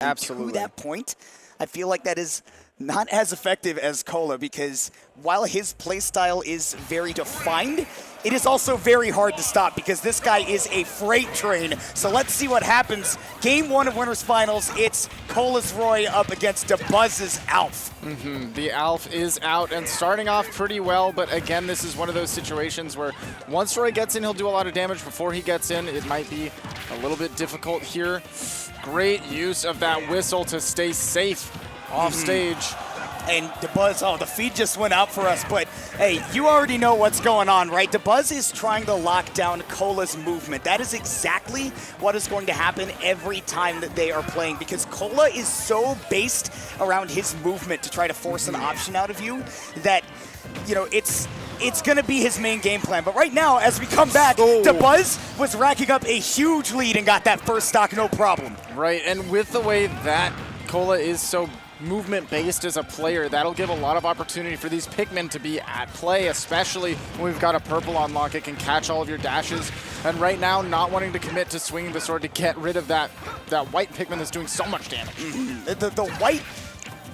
Absolutely. To that point, I feel like that is not as effective as Kola because while his playstyle is very defined, it is also very hard to stop because this guy is a freight train. So let's see what happens. Game 1 of Winners Finals, it's Kola's Roy up against Dabuz's Alph. The Alph is out and starting off pretty well, but again, this is one of those situations where once Roy gets in, he'll do a lot of damage. Before he gets in, it might be a little bit difficult here. Great use of that whistle to stay safe off stage. And Dabuz, oh, the feed just went out for us, but hey, you already know what's going on, right? Dabuz is trying to lock down Kola's movement. That is exactly what is going to happen every time that they are playing because Kola is so based around his movement to try to force an option out of you that, you know, it's going to be his main game plan. But right now, as we come back, Dabuz was racking up a huge lead and got that first stock, no problem. Right, and with the way that Kola is so movement-based as a player, that'll give a lot of opportunity for these Pikmin to be at play, especially when we've got a purple on lock. It can catch all of your dashes. And right now, not wanting to commit to swinging the sword to get rid of that white Pikmin that's doing so much damage. The white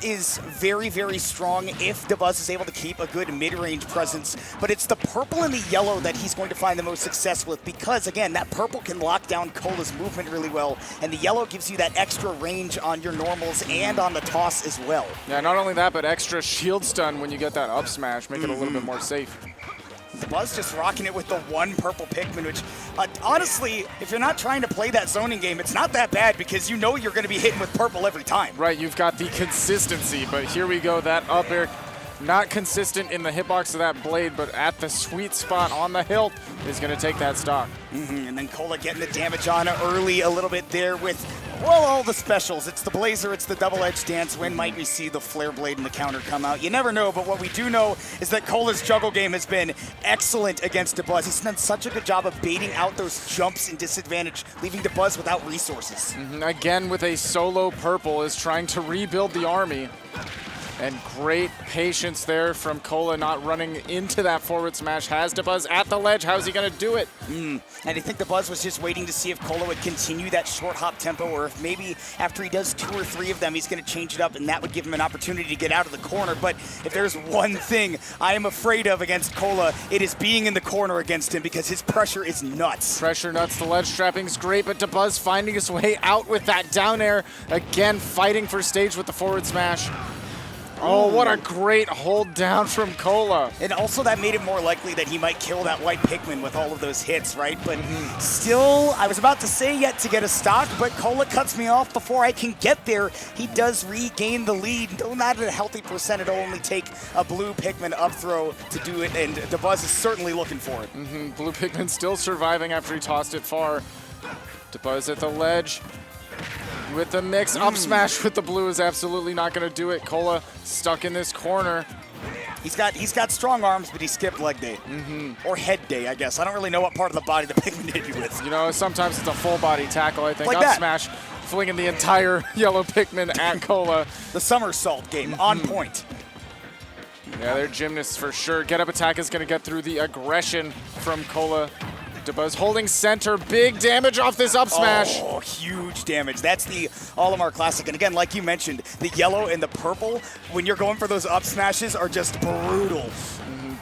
is very, very strong if Dabuz is able to keep a good mid-range presence, but it's the purple and the yellow that he's going to find the most success with because, again, that purple can lock down Kola's movement really well, and the yellow gives you that extra range on your normals and on the toss as well. Yeah, not only that, but extra shield stun when you get that up smash, make it a little bit more safe. Dabuz just rocking it with the one purple Pikmin, which honestly, if you're not trying to play that zoning game, it's not that bad because you know you're going to be hitting with purple every time. Right, you've got the consistency, but here we go, that up air, not consistent in the hitbox of that blade, but at the sweet spot on the hilt is going to take that stock. And then Kola getting the damage on early a little bit there with, well, all the specials. It's the Blazer, it's the double-edged dance. When might we see the Flare Blade and the counter come out? You never know, but what we do know is that Kola's juggle game has been excellent against Dabuz. He's done such a good job of baiting out those jumps and disadvantage, leaving Dabuz without resources. Again, with a solo purple, is trying to rebuild the army. And great patience there from Kola, not running into that forward smash. Has Dabuz at the ledge. How's he going to do it? And I think Dabuz was just waiting to see if Kola would continue that short hop tempo, or if maybe after he does 2 or 3 of them, he's going to change it up, and that would give him an opportunity to get out of the corner. But if there's one thing I am afraid of against Kola, it is being in the corner against him because his pressure is nuts. Pressure nuts. The ledge trapping's great, but Dabuz finding his way out with that down air. Again, fighting for stage with the forward smash. Oh, what a great hold down from Kola. And also that made it more likely that he might kill that white Pikmin with all of those hits, right? But still, I was about to say yet to get a stock, but Kola cuts me off before I can get there. He does regain the lead. Though not at a healthy percent, it'll only take a blue Pikmin up throw to do it, and Dabuz is certainly looking for it. Blue Pikmin still surviving after he tossed it far. Dabuz at the ledge. With the mix, up smash with the blue is absolutely not going to do it. Kola stuck in this corner. He's got strong arms, but he skipped leg day. Or head day, I guess. I don't really know what part of the body the Pikmin hit you with. You know, sometimes it's a full body tackle, I think. Like up that. Smash, flinging the entire yellow Pikmin at Kola. The somersault game, on point. Yeah, they're gymnasts for sure. Get up attack is going to get through the aggression from Kola. Dabuz holding center, big damage off this up smash. Oh, huge damage. That's the Olimar Classic. And again, like you mentioned, the yellow and the purple, when you're going for those up smashes, are just brutal.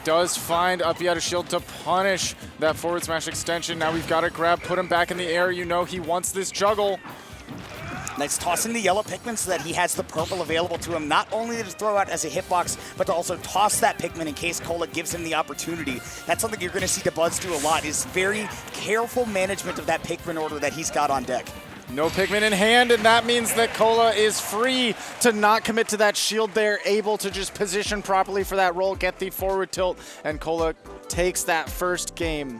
Does find up Yada shield to punish that forward smash extension. Now we've got to grab, put him back in the air. You know he wants this juggle. Nice tossing the yellow Pikmin so that he has the purple available to him, not only to throw out as a hitbox, but to also toss that Pikmin in case Kola gives him the opportunity. That's something you're going to see Dabuz do a lot, is very careful management of that Pikmin order that he's got on deck. No Pikmin in hand, and that means that Kola is free to not commit to that shield there, able to just position properly for that roll, get the forward tilt, and Kola takes that first game.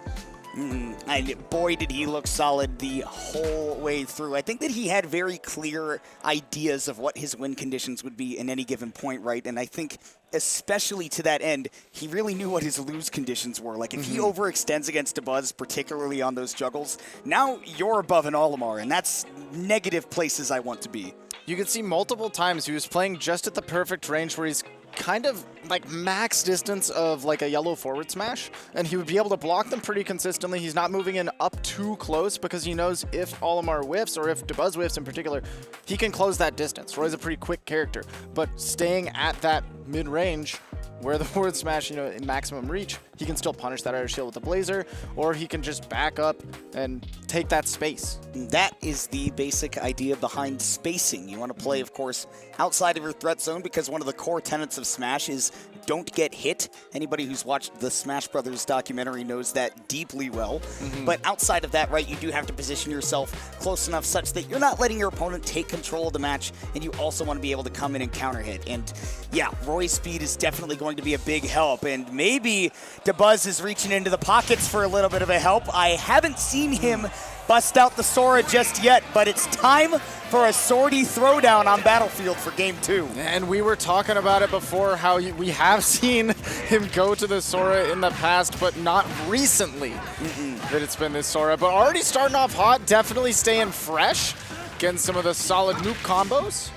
And boy, did he look solid the whole way through. I think that he had very clear ideas of what his win conditions would be in any given point, right? And I think especially to that end, he really knew what his lose conditions were. Like if he overextends against Dabuz, particularly on those juggles, now you're above an Olimar, and that's negative places I want to be. you could see multiple times he was playing just at the perfect range where he's kind of like max distance of like a yellow forward smash, and he would be able to block them pretty consistently. He's not moving in up too close because he knows if Olimar whiffs, or if Dabuz whiffs in particular, he can close that distance. Roy's a pretty quick character, but staying at that mid-range where the forward smash, you know, in maximum reach, he can still punish that outer shield with the Blazer, or he can just back up and take that space. That is the basic idea behind spacing. You want to play, of course, outside of your threat zone, because one of the core tenets of Smash is don't get hit. Anybody who's watched the Smash Brothers documentary knows that deeply well. But outside of that, right, you do have to position yourself close enough such that you're not letting your opponent take control of the match, and you also want to be able to come in and counter hit. And yeah, Roy's speed is definitely going to be a big help, and maybe Dabuz is reaching into the pockets for a little bit of a help. I haven't seen him bust out the Sora just yet, but it's time for a Swordy throwdown on Battlefield for Game 2. And we were talking about it before, how we have seen him go to the Sora in the past, but not recently that it's been this Sora. But already starting off hot, definitely staying fresh, getting some of the solid nuke combos.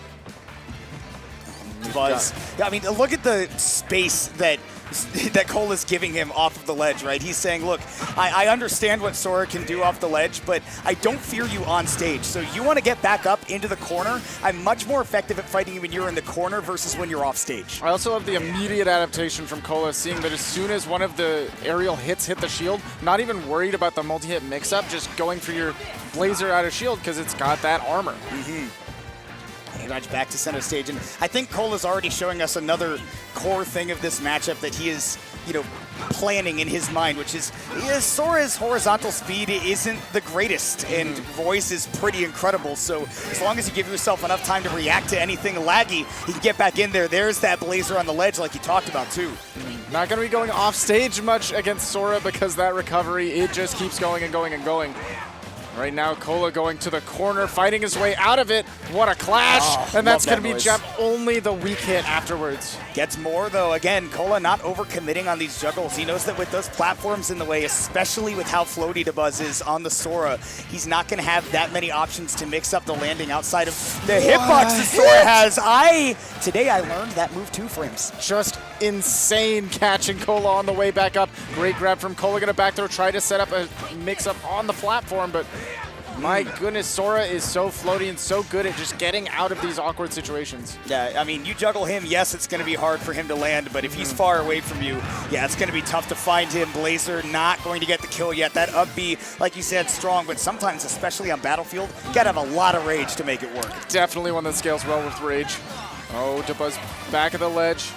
Buzz. I mean, look at the space that Kola's giving him off of the ledge, right? He's saying, look, I understand what Sora can do off the ledge, but I don't fear you on stage. So you want to get back up into the corner. I'm much more effective at fighting you when you're in the corner versus when you're off stage. I also love the immediate adaptation from Kola, seeing that as soon as one of the aerial hits hit the shield, not even worried about the multi-hit mix-up, just going for your Blazer out of shield because it's got that armor. Nudge back to center stage, and I think Kola's already showing us another core thing of this matchup that he is, you know, planning in his mind, which is Sora's horizontal speed isn't the greatest, and voice is pretty incredible. So as long as you give yourself enough time to react to anything laggy, you can get back in there. There's that Blazer on the ledge like you talked about too. Not going to be going off stage much against Sora because that recovery, it just keeps going and going and going. Right now, Kola going to the corner, fighting his way out of it. What a clash! And that's going to be Jeb only the weak hit afterwards. Gets more, though. Again, Kola not overcommitting on these juggles. He knows that with those platforms in the way, especially with how floaty Dabuz is on the Sora, he's not going to have that many options to mix up the landing outside of the hitbox that Sora has. Today I learned that move 2 frames. Just insane catching Kola on the way back up. Great grab from Kola, going to back throw, try to set up a mix-up on the platform, but my goodness, Sora is so floaty and so good at just getting out of these awkward situations. Yeah, I mean, you juggle him, yes, it's going to be hard for him to land, but if he's far away from you, yeah, it's going to be tough to find him. Blazer not going to get the kill yet. That up B, like you said, strong, but sometimes, especially on Battlefield, you got to have a lot of rage to make it work. Definitely one that scales well with rage. Oh, Dabuz back of the ledge.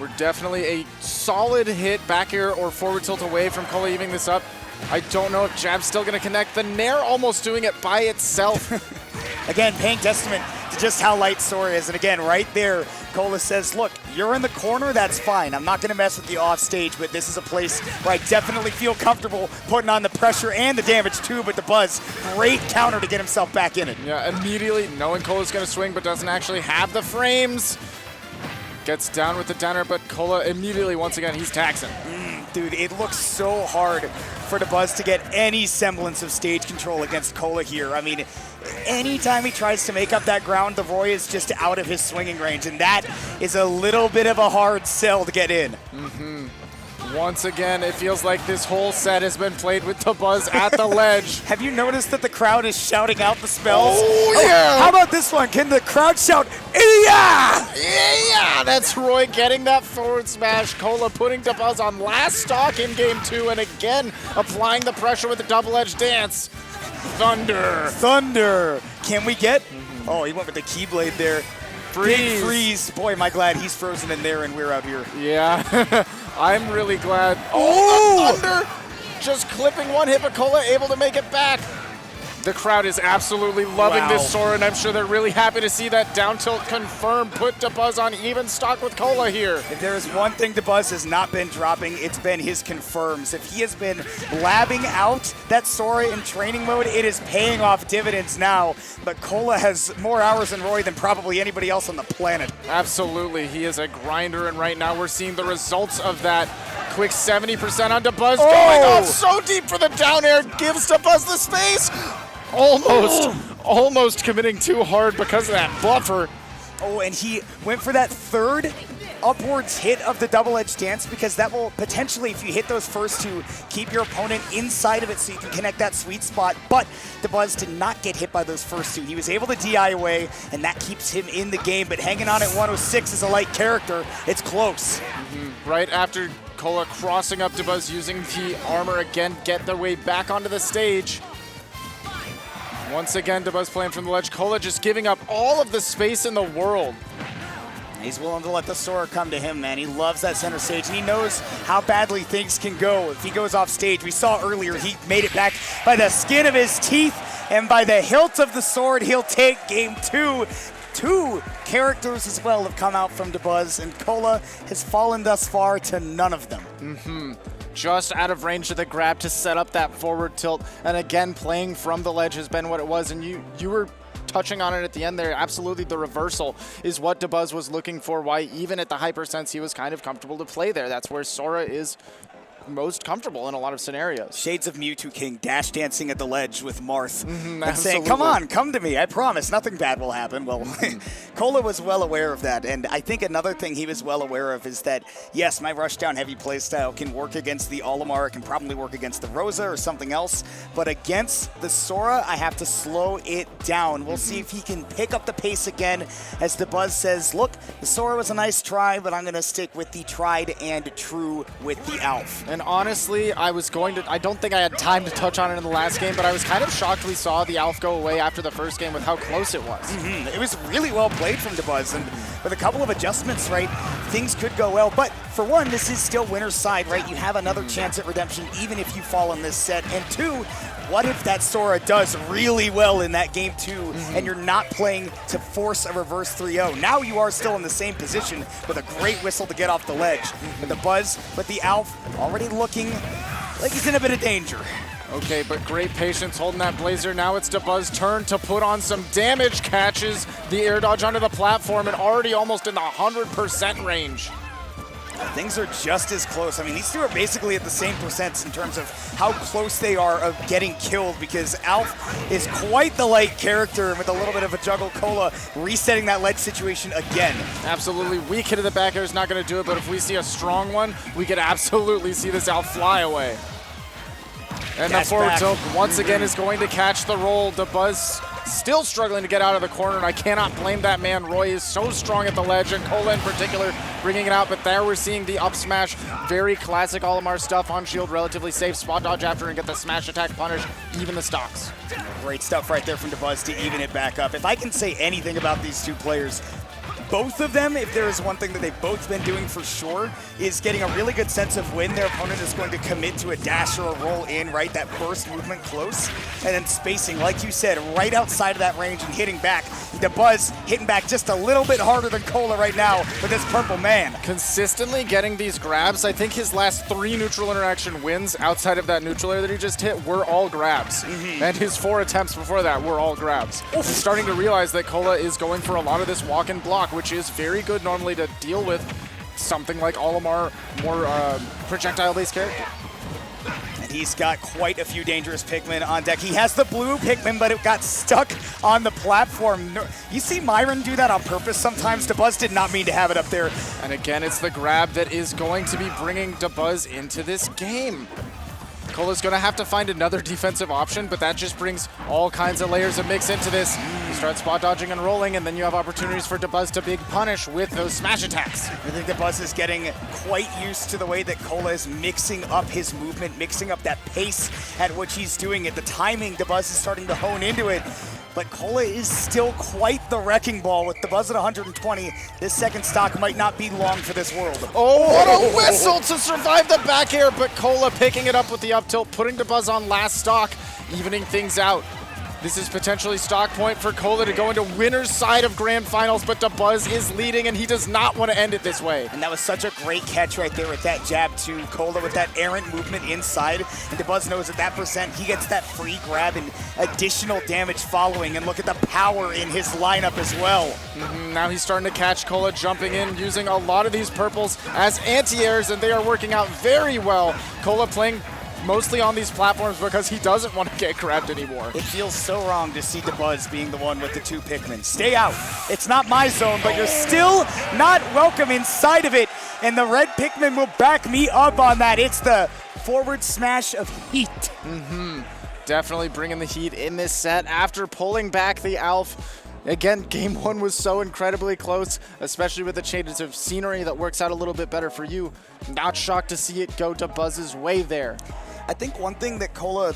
We're definitely a solid hit back here or forward tilt away from Kola evening this up. I don't know if Jab's still going to connect. The Nair almost doing it by itself. Again, paying testament to just how light Sora is. And again, right there, Kola says, look, you're in the corner, that's fine. I'm not going to mess with you off stage, but this is a place where I definitely feel comfortable putting on the pressure and the damage too. But Dabuz, great counter to get himself back in it. Yeah, immediately knowing Kola's going to swing, but doesn't actually have the frames. Gets down with the downer, but Kola immediately, once again, he's taxing. Dude, it looks so hard for Dabuz to get any semblance of stage control against Kola here. I mean, anytime he tries to make up that ground, the Roy is just out of his swinging range, and that is a little bit of a hard sell to get in. Once again, it feels like this whole set has been played with Dabuz at the ledge. Have you noticed that the crowd is shouting out the spells? Oh, yeah! How about this one? Can the crowd shout, yeah! Yeah! That's Roy getting that forward smash. Kola putting Dabuz on last stock in Game 2, and again, applying the pressure with the double-edged dance. Thunder! Thunder! Can we get? Oh, he went with the Keyblade there. Freeze. Big freeze. Boy, am I glad he's frozen in there and we're out here. Yeah, I'm really glad. Oh, the Thunder! Just clipping one hit, but Kola able to make it back. The crowd is absolutely loving this Sora, and I'm sure they're really happy to see that down tilt confirmed. Put Dabuz on even stock with Kola here. If there is one thing Dabuz has not been dropping, it's been his confirms. If he has been labbing out that Sora in training mode, it is paying off dividends now. But Kola has more hours in Roy than probably anybody else on the planet. Absolutely, he is a grinder, and right now we're seeing the results of that. Quick 70% on Dabuz, going off so deep for the down air, gives Dabuz the space. almost committing too hard because of that buffer. Oh, and he went for that third upwards hit of the double-edged dance because that will potentially, if you hit those first two, keep your opponent inside of it so you can connect that sweet spot. But Dabuz did not get hit by those first two. He was able to DI away, and that keeps him in the game. But hanging on at 106 is a light character. It's close. Right after Kola crossing up Dabuz, using the armor again, get their way back onto the stage. Once again, Dabuz playing from the ledge. Kola just giving up all of the space in the world. He's willing to let the Sora come to him, man. He loves that center stage, and he knows how badly things can go if he goes off stage. We saw earlier he made it back by the skin of his teeth, and by the hilt of the sword, he'll take game two. Two characters as well have come out from Dabuz, and Kola has fallen thus far to none of them. Just out of range of the grab to set up that forward tilt, and again, playing from the ledge has been what it was, and you were touching on it at the end there. Absolutely, the reversal is what Dabuz was looking for, why even at the hypersense he was kind of comfortable to play there. That's where Sora is most comfortable in a lot of scenarios. Shades of Mewtwo King dash dancing at the ledge with Marth and saying, Absolutely. come on, come to me, I promise, nothing bad will happen. Well, Kola was well aware of that, and I think another thing he was well aware of is that, yes, my rushdown heavy playstyle can work against the Olimar, it can probably work against the Rosa or something else, but against the Sora, I have to slow it down. We'll see if he can pick up the pace again, as Dabuz says, look, the Sora was a nice try, but I'm going to stick with the tried and true with the Alph. And honestly, I don't think I had time to touch on it in the last game, but I was kind of shocked we saw the Alph go away after the first game with how close it was. It was really well played from Dabuz, and with a couple of adjustments, right, things could go well. But for one, this is still winner's side, right? You have another chance at redemption even if you fall in this set. And two, what if that Sora does really well in that game two, and you're not playing to force a reverse 3-0? Now you are still in the same position with a great whistle to get off the ledge. But the Buzz, with the Alph, already looking like he's in a bit of danger. Okay, but great patience holding that Blazer. Now it's Dabuz's turn to put on some damage. Catches the air dodge onto the platform and already almost in the 100% range. Things are just as close. I mean, these two are basically at the same percents in terms of how close they are of getting killed, because Alph is quite the light character, and with a little bit of a juggle, Kola resetting that ledge situation again. Absolutely. Weak hit of the back air is not going to do it, but if we see a strong one, we could absolutely see this Alph fly away. And Dash the forward back. tilt once again is going to catch the roll. Dabuz still struggling to get out of the corner, and I cannot blame that man. Roy is so strong at the ledge, and Kola in particular bringing it out, but there we're seeing the up smash. Very classic Olimar stuff on shield, relatively safe. Spot dodge after and get the smash attack punish, even the stocks. Great stuff right there from Dabuz to even it back up. If I can say anything about these two players, both of them, if there is one thing that they've both been doing for sure, is getting a really good sense of when their opponent is going to commit to a dash or a roll in, right? That burst movement close, and then spacing, like you said, right outside of that range and hitting back. Dabuz hitting back just a little bit harder than Kola right now with this purple man. Consistently getting these grabs. I think his last 3 neutral interaction wins outside of that neutral air that he just hit were all grabs. And his 4 attempts before that were all grabs. I'm starting to realize that Kola is going for a lot of this walk and block, which is very good normally to deal with something like Olimar, more projectile-based character. And he's got quite a few dangerous Pikmin on deck. He has the blue Pikmin, but it got stuck on the platform. You see Myron do that on purpose sometimes. Dabuz did not mean to have it up there. And again, it's the grab that is going to be bringing Dabuz into this game. Kola's going to have to find another defensive option, but that just brings all kinds of layers of mix into this. You start spot dodging and rolling, and then you have opportunities for Dabuz to big punish with those smash attacks. I think Dabuz is getting quite used to the way that Kola is mixing up his movement, mixing up that pace at which he's doing it. The timing, Dabuz is starting to hone into it. But Kola is still quite the wrecking ball with Dabuz at 120. This second stock might not be long for this world. Oh, what a whistle to survive the back air, but Kola picking it up with the up tilt, putting Dabuz on last stock, evening things out. This is potentially stock point for Kola to go into winner's side of grand finals, but Dabuz is leading, and he does not want to end it this way. And that was such a great catch right there with that jab to Kola with that errant movement inside. And Dabuz knows at that percent, he gets that free grab and additional damage following. And look at the power in his lineup as well. Now he's starting to catch Kola jumping in, using a lot of these purples as anti-airs, and they are working out very well. Kola playing mostly on these platforms because he doesn't want to get grabbed anymore. It feels so wrong to see Dabuz being the one with the 2 Pikmin. Stay out. It's not my zone, but you're still not welcome inside of it. And the red Pikmin will back me up on that. It's the forward smash of heat. Definitely bringing the heat in this set after pulling back the Alph. Again, game 1 was so incredibly close, especially with the changes of scenery that works out a little bit better for you. Not shocked to see it go to Buzz's way there. I think one thing that Kola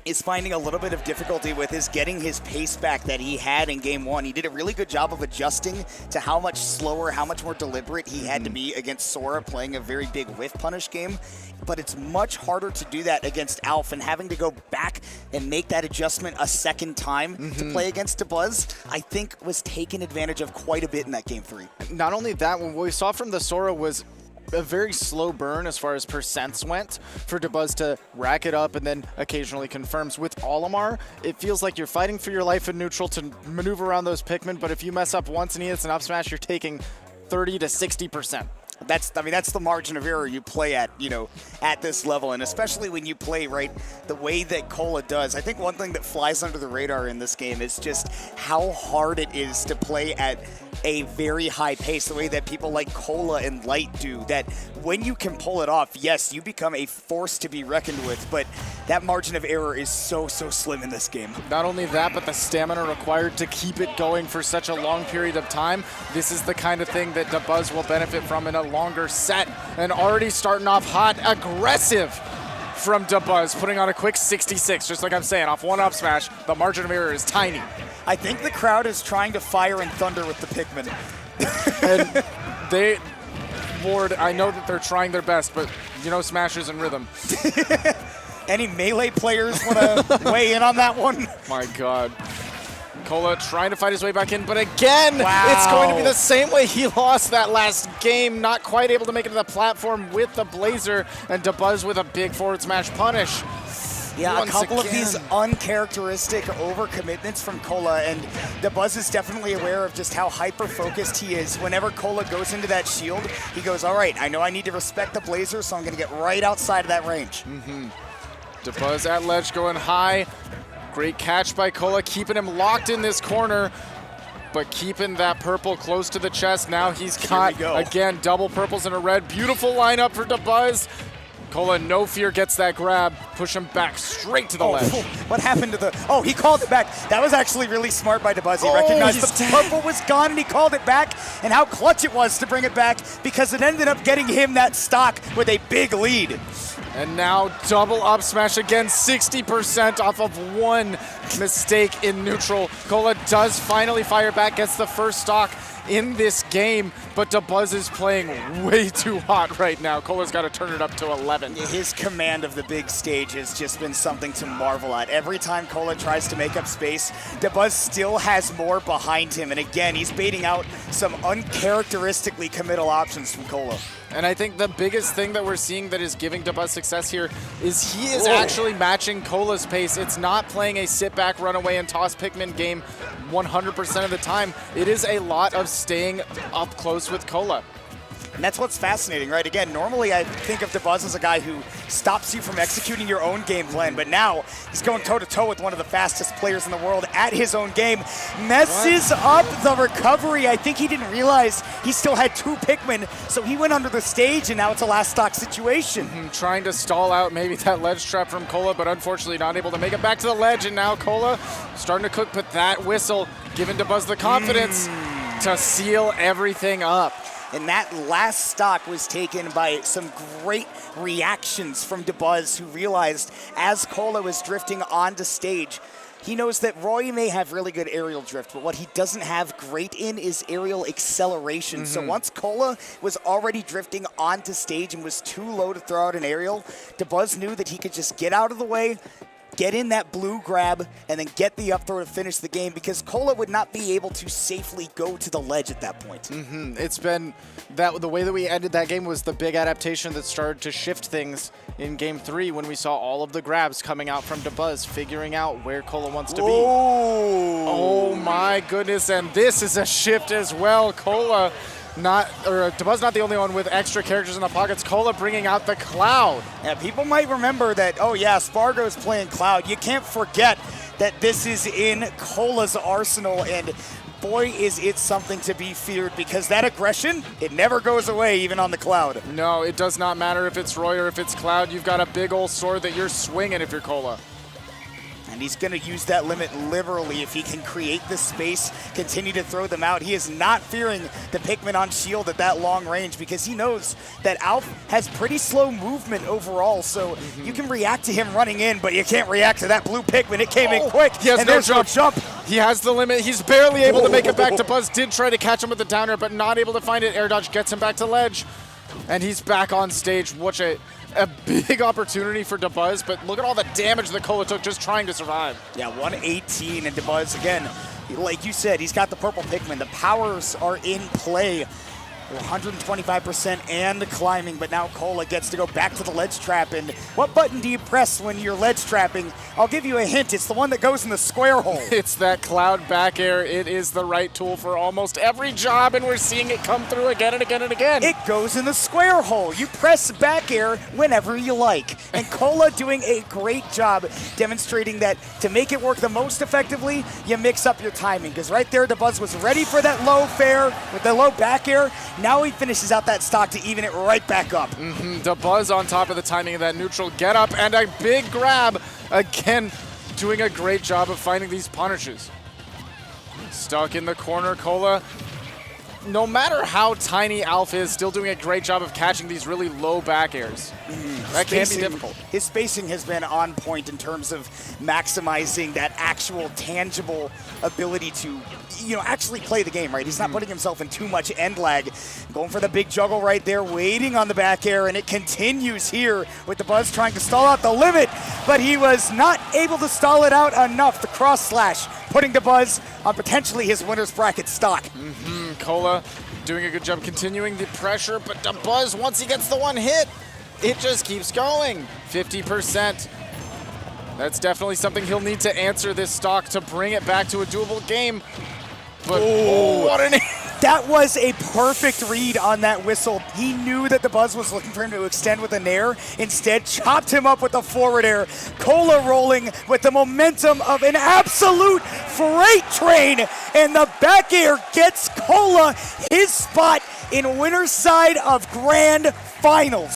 is finding a little bit of difficulty with is getting his pace back that he had in game 1. He did a really good job of adjusting to how much slower, how much more deliberate he had to be against Sora, playing a very big whiff punish game. But it's much harder to do that against Alph, and having to go back and make that adjustment a second time to play against Dabuz, I think was taken advantage of quite a bit in that game 3. Not only that, what we saw from the Sora was a very slow burn as far as percents went for Dabuz to rack it up and then occasionally confirms. With Olimar, it feels like you're fighting for your life in neutral to maneuver around those Pikmin, but if you mess up once and he hits an up smash, you're taking 30 to 60%. That's the margin of error you play at, at this level, and especially when you play, right, the way that Kola does. I think one thing that flies under the radar in this game is just how hard it is to play at a very high pace, the way that people like Kola and Light do, that when you can pull it off, yes, you become a force to be reckoned with, but that margin of error is so slim in this game. Not only that, but the stamina required to keep it going for such a long period of time. This is the kind of thing that Dabuz will benefit from in a longer set, and already starting off hot, aggressive from Dabuz, putting on a quick 66, just like I'm saying, off one up smash. The margin of error is tiny. I think the crowd is trying to fire and thunder with the Pikmin. And Lord, I know that they're trying their best, but Smasher's in rhythm. Any Melee players want to weigh in on that one? My God. Kola trying to fight his way back in, but again, wow. It's going to be the same way he lost that last game, not quite able to make it to the platform with the Blazer, and Dabuz with a big forward smash punish. Yeah, Once a couple again. of these uncharacteristic overcommitments from Kola, and Dabuz is definitely aware of just how hyper-focused he is. Whenever Kola goes into that shield, he goes, all right, I know I need to respect the Blazer, so I'm going to get right outside of that range. Dabuz at ledge going high. Great catch by Kola, keeping him locked in this corner, but keeping that purple close to the chest. Now he's caught, again, double purples and a red. Beautiful lineup for Dabuz. Kola, no fear, gets that grab, push him back straight to the ledge. What happened to the... Oh, he called it back. That was actually really smart by Dabuz. He recognized the purple was gone, and he called it back, and how clutch it was to bring it back, because it ended up getting him that stock with a big lead. And now double up smash again, 60% off of one mistake in neutral. Kola does finally fire back, gets the first stock in this game, but Dabuz is playing way too hot right now. Kola's got to turn it up to 11. His command of the big stage has just been something to marvel at. Every time Kola tries to make up space, Dabuz still has more behind him, and again, he's baiting out some uncharacteristically committal options from Kola. And I think the biggest thing that we're seeing that is giving Dabuz success here is he is actually matching Kola's pace. It's not playing a sit back, run away, and toss Pikmin game 100% of the time. It is a lot of staying up close with Kola. And that's what's fascinating, right? Again, normally I think of Dabuz as a guy who stops you from executing your own game plan, but now he's going toe-to-toe with one of the fastest players in the world at his own game. Messes up the recovery. I think he didn't realize he still had 2 Pikmin, so he went under the stage, and now it's a last stock situation. Trying to stall out maybe that ledge trap from Kola, but unfortunately not able to make it back to the ledge, and now Kola starting to cook, but that whistle giving Dabuz the confidence to seal everything up. And that last stock was taken by some great reactions from Dabuz, who realized as Kola was drifting onto stage, he knows that Roy may have really good aerial drift, but what he doesn't have great in is aerial acceleration. So once Kola was already drifting onto stage and was too low to throw out an aerial, Dabuz knew that he could just get out of the way, get in that blue grab, and then get the up throw to finish the game, because Kola would not be able to safely go to the ledge at that point. It's been that the way that we ended that game was the big adaptation that started to shift things in game 3 when we saw all of the grabs coming out from Dabuz, figuring out where Kola wants to be. Oh my goodness, and this is a shift as well. Kola Dabuz not the only one with extra characters in the pockets. Kola bringing out the Cloud. Yeah, people might remember that, oh yeah, Spargo's playing Cloud. You can't forget that this is in Kola's arsenal, and boy, is it something to be feared, because that aggression, it never goes away, even on the Cloud. No, it does not matter if it's Roy or if it's Cloud. You've got a big old sword that you're swinging if you're Kola. And he's going to use that limit liberally if he can create the space, continue to throw them out. He is not fearing the Pikmin on shield at that long range, because he knows that Alph has pretty slow movement overall, so you can react to him running in, but you can't react to that blue Pikmin. It came in quick, he has and no there's jump. no jump. He has the limit. He's barely able to make it back to Buzz. Did try to catch him with the downer, but not able to find it. Air dodge gets him back to ledge, and he's back on stage. Watch it. A big opportunity for Dabuz, but look at all the damage that Kola took just trying to survive. Yeah, 118, and Dabuz, again, like you said, he's got the purple Pikmin. The powers are in play. 125% and climbing, but now Kola gets to go back to the ledge trap. And what button do you press when you're ledge trapping? I'll give you a hint. It's the one that goes in the square hole. It's that Cloud back air. It is the right tool for almost every job, and we're seeing it come through again and again and again. It goes in the square hole. You press back air whenever you like. And Kola doing a great job demonstrating that to make it work the most effectively, you mix up your timing. Because right there, Dabuz was ready for that low fair with the low back air. Now he finishes out that stock to even it right back up. Dabuz on top of the timing of that neutral get up and a big grab. Again, doing a great job of finding these punishes. Stuck in the corner, Kola. No matter how tiny Alph is, still doing a great job of catching these really low back airs. That can be difficult. His spacing has been on point in terms of maximizing that actual tangible ability to, actually play the game, right? He's not putting himself in too much end lag. Going for the big juggle right there, waiting on the back air, and it continues here with Dabuz trying to stall out the limit, but he was not able to stall it out enough. The cross slash, putting Dabuz on potentially his winner's bracket stock. Kola doing a good job continuing the pressure, but Dabuz, once he gets the one hit, it just keeps going. 50%. That's definitely something he'll need to answer this stock to bring it back to a doable game. But what an... That was a perfect read on that whistle. He knew that Dabuz was looking for him to extend with a nair. Instead, chopped him up with the forward air. Kola rolling with the momentum of an absolute freight train. And the back air gets Kola his spot in winner's side of Grand Finals.